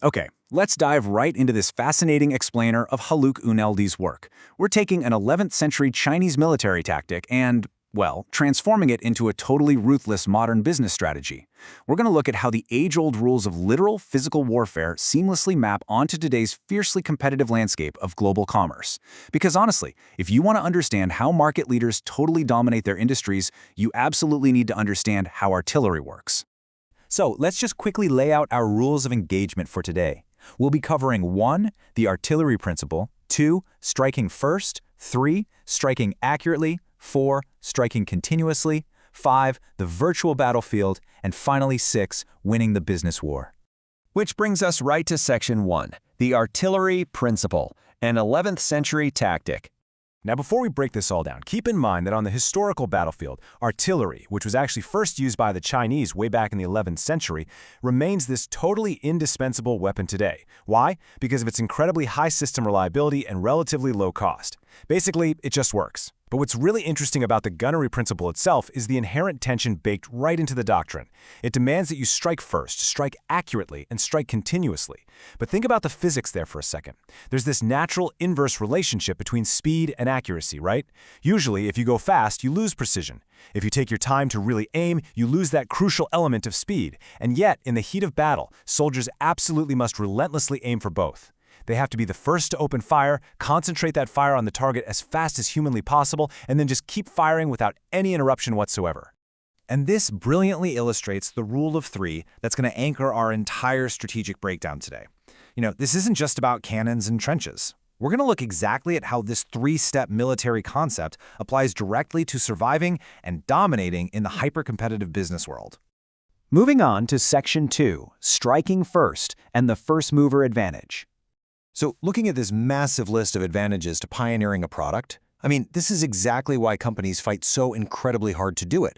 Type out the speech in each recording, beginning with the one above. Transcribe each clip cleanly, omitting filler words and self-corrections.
Okay, let's dive right into this fascinating explainer of Haluk ÜNALDI's work. We're taking an 11th century Chinese military tactic and, well, transforming it into a totally ruthless modern business strategy. We're going to look at how the age-old rules of literal physical warfare seamlessly map onto today's fiercely competitive landscape of global commerce. Because honestly, if you want to understand how market leaders totally dominate their industries, you absolutely need to understand how artillery works. So let's just quickly lay out our rules of engagement for today. We'll be covering 1. The artillery principle, 2. Striking first, 3. Striking accurately, 4. Striking continuously, 5. The virtual battlefield, and finally 6. Winning the business war. Which brings us right to Section 1, the artillery principle, an 11th century tactic. Now, before we break this all down, keep in mind that on the historical battlefield, artillery, which was actually first used by the Chinese way back in the 11th century, remains this totally indispensable weapon today. Why? Because of its incredibly high system reliability and relatively low cost. Basically, it just works. But what's really interesting about the gunnery principle itself is the inherent tension baked right into the doctrine. It demands that you strike first, strike accurately, and strike continuously. But think about the physics there for a second. There's this natural inverse relationship between speed and accuracy, right? Usually, if you go fast, you lose precision. If you take your time to really aim, you lose that crucial element of speed. And yet, in the heat of battle, soldiers absolutely must relentlessly aim for both. They have to be the first to open fire, concentrate that fire on the target as fast as humanly possible, and then just keep firing without any interruption whatsoever. And this brilliantly illustrates the rule of 3 that's going to anchor our entire strategic breakdown today. This isn't just about cannons and trenches. We're going to look exactly at how this 3-step military concept applies directly to surviving and dominating in the hyper-competitive business world. Moving on to Section 2, striking first and the first mover advantage. So looking at this massive list of advantages to pioneering a product, this is exactly why companies fight so incredibly hard to do it.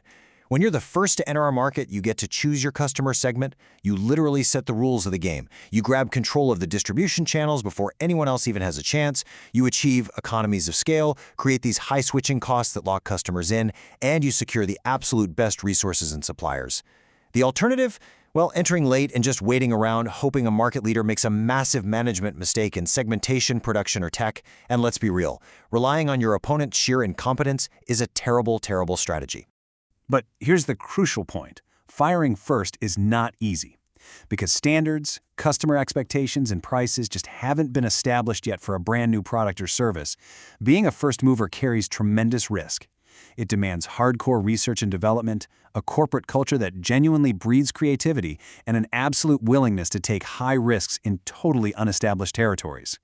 When you're the first to enter a market, you get to choose your customer segment. You literally set the rules of the game. You grab control of the distribution channels before anyone else even has a chance. You achieve economies of scale, create these high switching costs that lock customers in, and you secure the absolute best resources and suppliers. The alternative? Well, entering late and just waiting around, hoping a market leader makes a massive management mistake in segmentation, production, or tech. And let's be real, relying on your opponent's sheer incompetence is a terrible, terrible strategy. But here's the crucial point. Firing first is not easy. Because standards, customer expectations, and prices just haven't been established yet for a brand new product or service, being a first mover carries tremendous risk. It demands hardcore research and development, a corporate culture that genuinely breeds creativity, and an absolute willingness to take high risks in totally unestablished territories.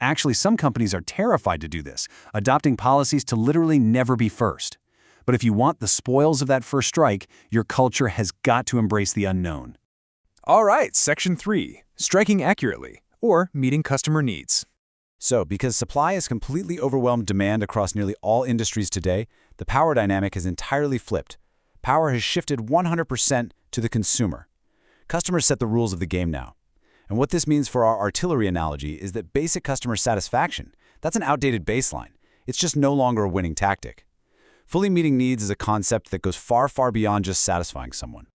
Actually, some companies are terrified to do this, adopting policies to literally never be first. But if you want the spoils of that first strike, your culture has got to embrace the unknown. All right, Section 3, striking accurately, or meeting customer needs. So, because supply has completely overwhelmed demand across nearly all industries today, the power dynamic has entirely flipped. Power has shifted 100% to the consumer. Customers set the rules of the game now. And what this means for our artillery analogy is that basic customer satisfaction, that's an outdated baseline. It's just no longer a winning tactic. Fully meeting needs is a concept that goes far, far beyond just satisfying someone.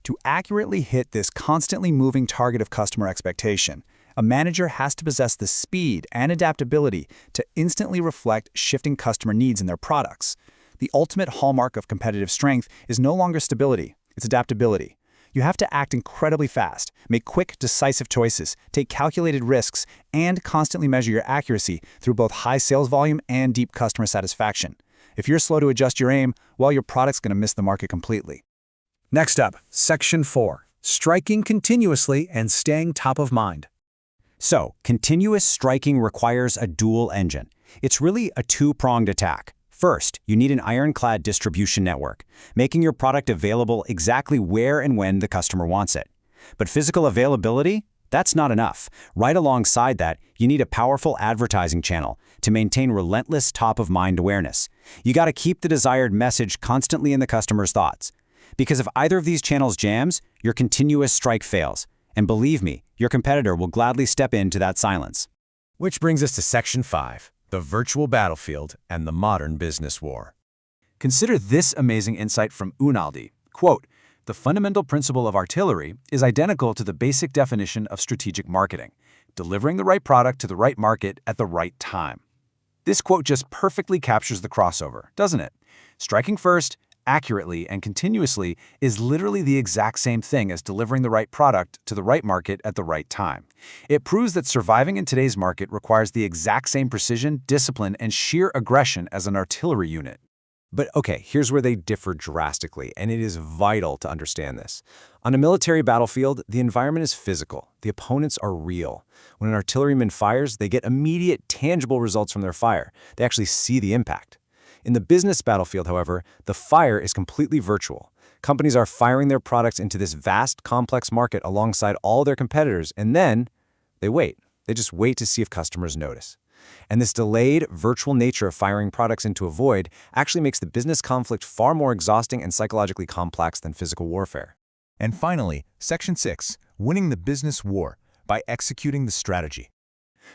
To accurately hit this constantly moving target of customer expectation, a manager has to possess the speed and adaptability to instantly reflect shifting customer needs in their products. The ultimate hallmark of competitive strength is no longer stability, it's adaptability. You have to act incredibly fast, make quick, decisive choices, take calculated risks, and constantly measure your accuracy through both high sales volume and deep customer satisfaction. If you're slow to adjust your aim, well, your product's going to miss the market completely. Next up, Section 4, striking continuously and staying top of mind. So, continuous striking requires a dual engine. It's really a two-pronged attack. First, you need an ironclad distribution network, making your product available exactly where and when the customer wants it. But physical availability? That's not enough. Right alongside that, you need a powerful advertising channel to maintain relentless top-of-mind awareness. You got to keep the desired message constantly in the customer's thoughts. Because if either of these channels jams, your continuous strike fails. And believe me, your competitor will gladly step into that silence. Which brings us to Section 5, the virtual battlefield and the modern business war. Consider this amazing insight from ÜNALDI. Quote, The fundamental principle of artillery is identical to the basic definition of strategic marketing: delivering the right product to the right market at the right time. This quote just perfectly captures the crossover, doesn't it? Striking first, accurately, and continuously is literally the exact same thing as delivering the right product to the right market at the right time. It proves that surviving in today's market requires the exact same precision, discipline, and sheer aggression as an artillery unit. But okay, here's where they differ drastically, and it is vital to understand this. On a military battlefield, the environment is physical. The opponents are real. When an artilleryman fires, they get immediate, tangible results from their fire. They actually see the impact. In the business battlefield, however, the fire is completely virtual. Companies are firing their products into this vast, complex market alongside all their competitors, and then they wait. They just wait to see if customers notice. And this delayed, virtual nature of firing products into a void actually makes the business conflict far more exhausting and psychologically complex than physical warfare. And finally, Section 6, winning the business war by executing the strategy.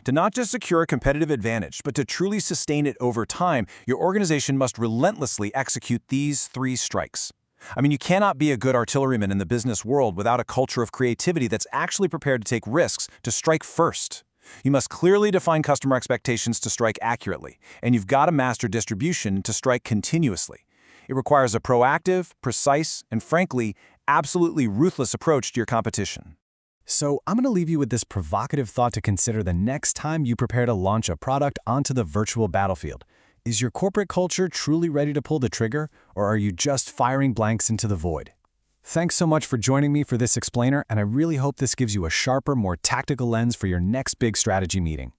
To not just secure a competitive advantage, but to truly sustain it over time, your organization must relentlessly execute these 3 strikes. I mean, you cannot be a good artilleryman in the business world without a culture of creativity that's actually prepared to take risks to strike first. You must clearly define customer expectations to strike accurately, and you've got to master distribution to strike continuously. It requires a proactive, precise, and frankly, absolutely ruthless approach to your competition. So I'm going to leave you with this provocative thought to consider the next time you prepare to launch a product onto the virtual battlefield. Is your corporate culture truly ready to pull the trigger, or are you just firing blanks into the void? Thanks so much for joining me for this explainer, and I really hope this gives you a sharper, more tactical lens for your next big strategy meeting.